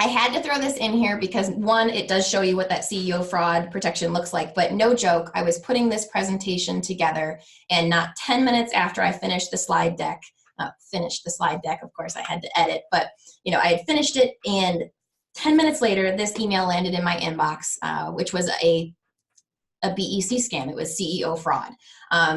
I had to throw this in here because one, it does show you what that CEO fraud protection looks like, but no joke, I was putting this presentation together and not 10 minutes after I finished the slide deck, of course I had to edit, but I had finished it, and 10 minutes later, this email landed in my inbox, which was a BEC scam. It was CEO fraud.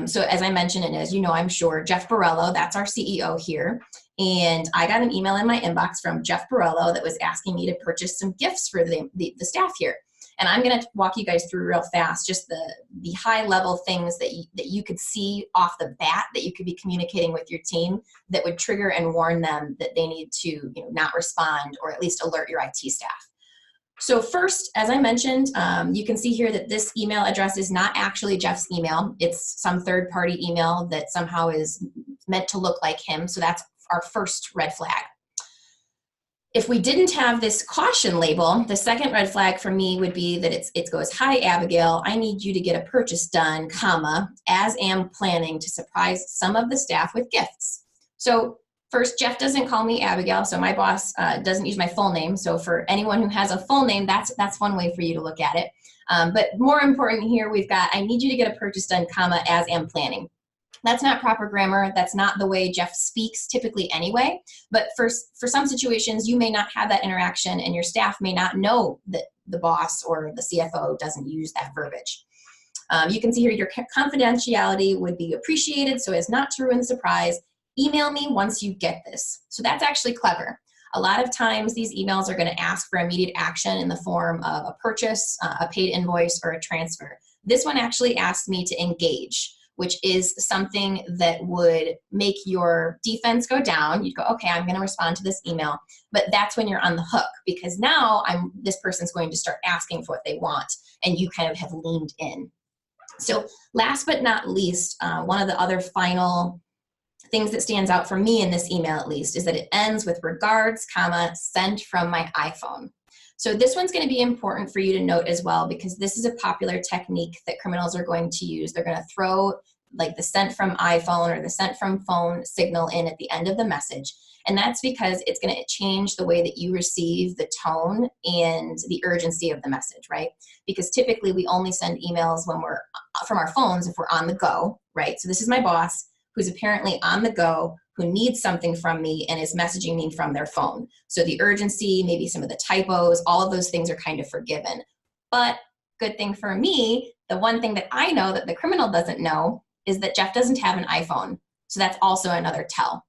So as I mentioned, and as you know, I'm sure, Jeff Borello, that's our CEO here. And I got an email in my inbox from Jeff Borello that was asking me to purchase some gifts for the staff here. And I'm going to walk you guys through real fast, just the high level things that you could see off the bat that you could be communicating with your team that would trigger and warn them that they need to not respond, or at least alert your IT staff. So first, as I mentioned, you can see here that this email address is not actually Jeff's email. It's some third-party email that somehow is meant to look like him. So that's our first red flag. If we didn't have this caution label, the second red flag for me would be that it goes, "Hi, Abigail, I need you to get a purchase done, comma, as am planning to surprise some of the staff with gifts." So first, Jeff doesn't call me Abigail, so my boss doesn't use my full name. So for anyone who has a full name, that's one way for you to look at it. But more important here, we've got, "I need you to get a purchase done, comma, as am planning." That's not proper grammar. That's not the way Jeff speaks typically anyway. But for some situations, you may not have that interaction, and your staff may not know that the boss or the CFO doesn't use that verbiage. You can see here your confidentiality would be appreciated, so as not to ruin the surprise. Email me once you get this. So that's actually clever. A lot of times these emails are going to ask for immediate action in the form of a purchase, a paid invoice, or a transfer. This one actually asked me to engage, which is something that would make your defense go down. You'd go, okay, I'm going to respond to this email. But that's when you're on the hook, because now this person's going to start asking for what they want, and you kind of have leaned in. So last but not least, one of the other final things that stands out for me in this email, at least, is that it ends with "regards, comma, sent from my iPhone." So this one's going to be important for you to note as well, because this is a popular technique that criminals are going to use. They're going to throw like the "sent from iPhone" or the "sent from phone" signal in at the end of the message. And that's because it's going to change the way that you receive the tone and the urgency of the message, right? Because typically we only send emails when we're from our phones if we're on the go, right? So this is my boss who's apparently on the go, who needs something from me and is messaging me from their phone. So the urgency, maybe some of the typos, all of those things are kind of forgiven. But good thing for me, the one thing that I know that the criminal doesn't know is that Jeff doesn't have an iPhone. So that's also another tell.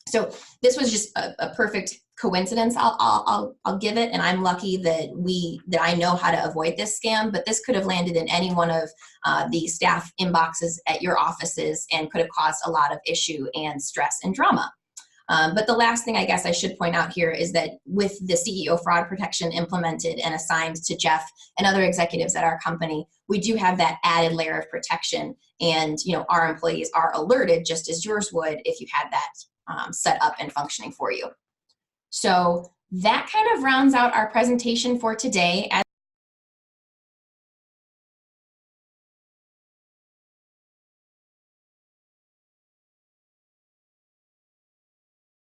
So this was just a perfect coincidence, I'll give it, and I'm lucky that I know how to avoid this scam. But this could have landed in any one of the staff inboxes at your offices and could have caused a lot of issue and stress and drama. But the last thing I guess I should point out here is that with the CEO fraud protection implemented and assigned to Jeff and other executives at our company, we do have that added layer of protection, and our employees are alerted just as yours would if you had that set up and functioning for you. So that kind of rounds out our presentation for today.